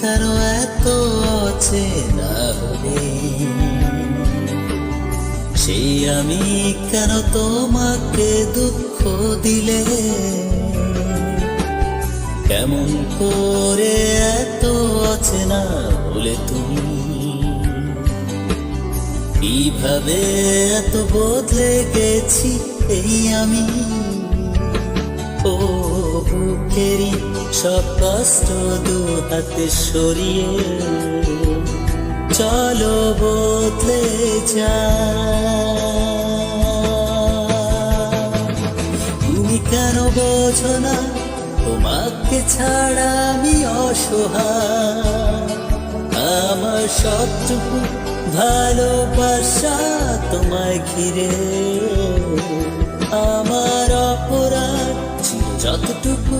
কেন এত অচেনা হলে? সেই আমি কেন তোমাকে দুঃখ দিলে? কেমন করে এত অচেনা হলে তুমি? কিভাবে এত বদলে গেছি এই আমি? ও বুকেরই সব কষ্ট দু হাতে সরিয়ে চলো বদলে যা। তুমি কেন বোঝো না তোমাকে ছাড়া আমি অসহায়? আমার সবটুকু ভালোবাসা তোমায় ঘিরে, আমার অপরাধ ছিল যতটুকু